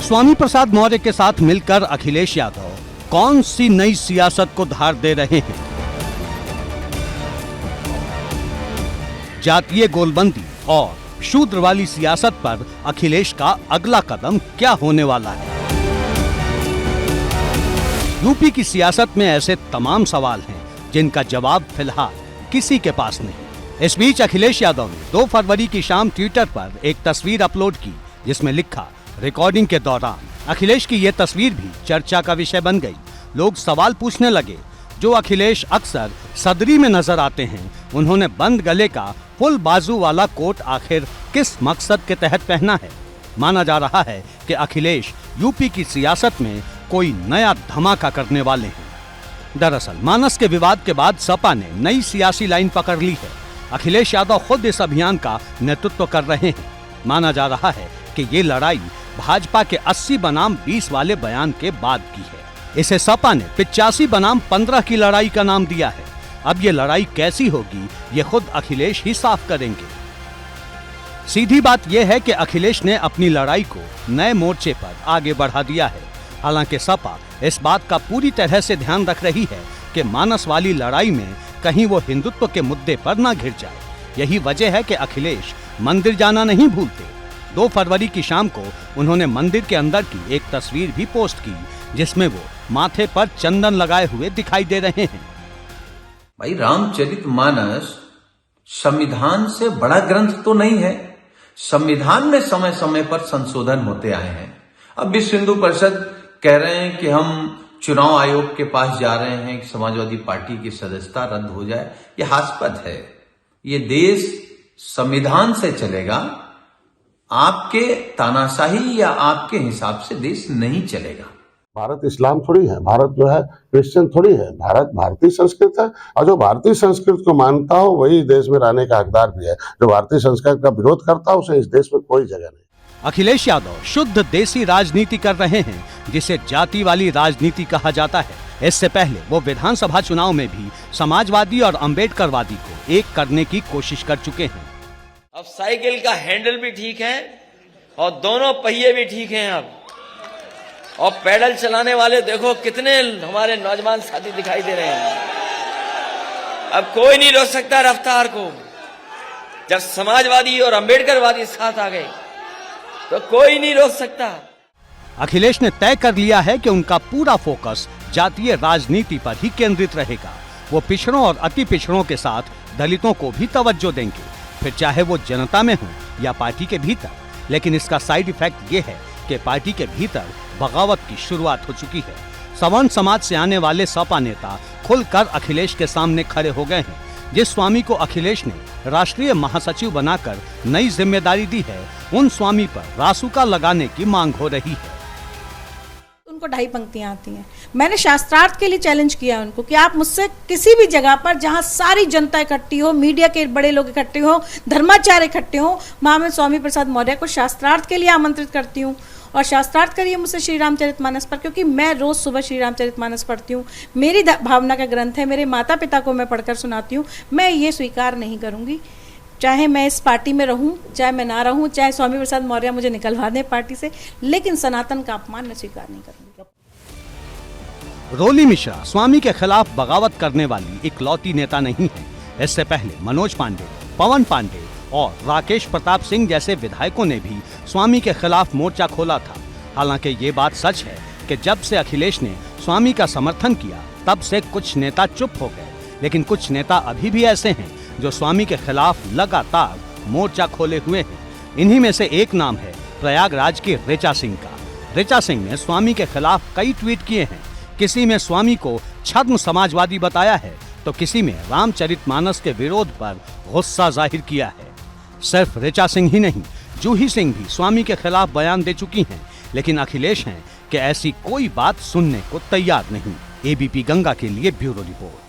स्वामी प्रसाद मौर्य के साथ मिलकर अखिलेश यादव कौन सी नई सियासत को धार दे रहे हैं? जातीय गोलबंदी और शूद्र वाली सियासत पर अखिलेश का अगला कदम क्या होने वाला है? यूपी की सियासत में ऐसे तमाम सवाल हैं जिनका जवाब फिलहाल किसी के पास नहीं। इस बीच अखिलेश यादव ने 2 फरवरी की शाम ट्विटर पर एक तस्वीर अपलोड की जिसमें लिखा, रिकॉर्डिंग के दौरान। अखिलेश की यह तस्वीर भी चर्चा का विषय बन गई। लोग सवाल पूछने लगे, जो अखिलेश अक्सर सदरी में नजर आते हैं, उन्होंने बंद गले का फुल बाजू वाला कोट आखिर किस मकसद के तहत पहना है? माना जा रहा है कि अखिलेश यूपी की सियासत में कोई नया धमाका करने वाले हैं। दरअसल मानस के विवाद के बाद सपा ने नई सियासी लाइन पकड़ ली है। अखिलेश यादव खुद इस अभियान का नेतृत्व कर रहे हैं। माना जा रहा है कि ये लड़ाई भाजपा के 80 बनाम 20 वाले बयान के बाद की है। इसे सपा ने 85 बनाम 15 की लड़ाई का नाम दिया है। अब ये लड़ाई कैसी होगी ये खुद अखिलेश ही साफ करेंगे। सीधी बात यह है कि अखिलेश ने अपनी लड़ाई को नए मोर्चे पर आगे बढ़ा दिया है। हालांकि सपा इस बात का पूरी तरह से ध्यान रख रही है कि मानस वाली लड़ाई में कहीं वो हिंदुत्व के मुद्दे पर ना घिर जाए। यही वजह है कि अखिलेश मंदिर जाना नहीं भूलते। 2 फरवरी की शाम को उन्होंने मंदिर के अंदर की एक तस्वीर भी पोस्ट की जिसमें वो माथे पर चंदन लगाए हुए दिखाई दे रहे हैं। भाई, रामचरितमानस संविधान से बड़ा ग्रंथ तो नहीं है। संविधान में समय समय पर संशोधन होते आए हैं। अब विश्व हिंदू परिषद कह रहे हैं कि हम चुनाव आयोग के पास जा रहे हैं कि समाजवादी पार्टी की सदस्यता रद्द हो जाए। यह हास्यास्पद है। ये देश संविधान से चलेगा, आपके तानाशाही या आपके हिसाब से देश नहीं चलेगा। भारत इस्लाम थोड़ी है, भारत जो है क्रिश्चियन थोड़ी है। भारत भारतीय संस्कृत है और जो भारतीय संस्कृत को मानता हो वही देश में रहने का हकदार भी है। जो भारतीय संस्कृत का विरोध करता हो उसे इस देश में कोई जगह नहीं। अखिलेश यादव शुद्ध देसी राजनीति कर रहे हैं जिसे जाति वाली राजनीति कहा जाता है। इससे पहले वो विधानसभा चुनाव में भी समाजवादी और अम्बेडकरवादी को एक करने की कोशिश कर चुके हैं। अब साइकिल का हैंडल भी ठीक है और दोनों पहिए भी ठीक हैं। अब और पैडल चलाने वाले देखो कितने हमारे नौजवान साथी दिखाई दे रहे हैं। अब कोई नहीं रोक सकता रफ्तार को। जब समाजवादी और अम्बेडकरवादी साथ आ गए तो कोई नहीं रोक सकता। अखिलेश ने तय कर लिया है कि उनका पूरा फोकस जातीय राजनीति पर ही केंद्रित रहेगा। वो पिछड़ों और अति पिछड़ों के साथ दलितों को भी तवज्जो देंगे, फिर चाहे वो जनता में हो या पार्टी के भीतर। लेकिन इसका साइड इफेक्ट ये है कि पार्टी के भीतर बगावत की शुरुआत हो चुकी है। सवर्ण समाज से आने वाले सपा नेता खुलकर अखिलेश के सामने खड़े हो गए हैं। जिस स्वामी को अखिलेश ने राष्ट्रीय महासचिव बनाकर नई जिम्मेदारी दी है, उन स्वामी पर रासुका लगाने की मांग हो रही है। उनको 2.5 पंक्तियां आती हैं। मैंने शास्त्रार्थ के लिए चैलेंज किया उनको कि आप मुझसे किसी भी जगह पर जहां सारी जनता इकट्ठी हो, मीडिया के बड़े लोग इकट्ठे हो, धर्माचार्य इकट्ठे हो, वहां मैं स्वामी प्रसाद मौर्य को शास्त्रार्थ के लिए आमंत्रित करती हूँ और शास्त्रार्थ करिए मुझसे श्री रामचरितमानस पर, क्योंकि मैं रोज सुबह श्री रामचरितमानस पढ़ती हूँ। मेरी भावना का ग्रंथ है, मेरे माता पिता को मैं पढ़कर सुनाती हूँ। मैं ये स्वीकार नहीं करूँगी, चाहे मैं इस पार्टी में रहूं, चाहे मैं ना रहूं, चाहे स्वामी प्रसाद मौर्य मुझे निकलवा दें पार्टी से, लेकिन सनातन का अपमान मैं स्वीकार नहीं करूंगी। रोली मिश्रा स्वामी के खिलाफ बगावत करने वाली इकलौती नेता नहीं है। इससे पहले मनोज पांडे, पवन पांडे और राकेश प्रताप सिंह जैसे विधायकों ने भी स्वामी के खिलाफ मोर्चा खोला था। हालांकि ये बात सच है कि जब से अखिलेश ने स्वामी का समर्थन किया तब से कुछ नेता चुप हो गए, लेकिन कुछ नेता अभी भी ऐसे हैं जो स्वामी के खिलाफ लगातार मोर्चा खोले हुए हैं। इन्हीं में से एक नाम है प्रयागराज की ऋचा सिंह का। ऋचा सिंह ने स्वामी के खिलाफ कई ट्वीट किए हैं। किसी में स्वामी को छद्म समाजवादी बताया है तो किसी में रामचरितमानस के विरोध पर गुस्सा जाहिर किया है। सिर्फ ऋचा सिंह ही नहीं, जूही सिंह भी स्वामी के खिलाफ बयान दे चुकी हैं, लेकिन अखिलेश हैं कि ऐसी कोई बात सुनने को तैयार नहीं। एबीपी गंगा के लिए ब्यूरो रिपोर्ट।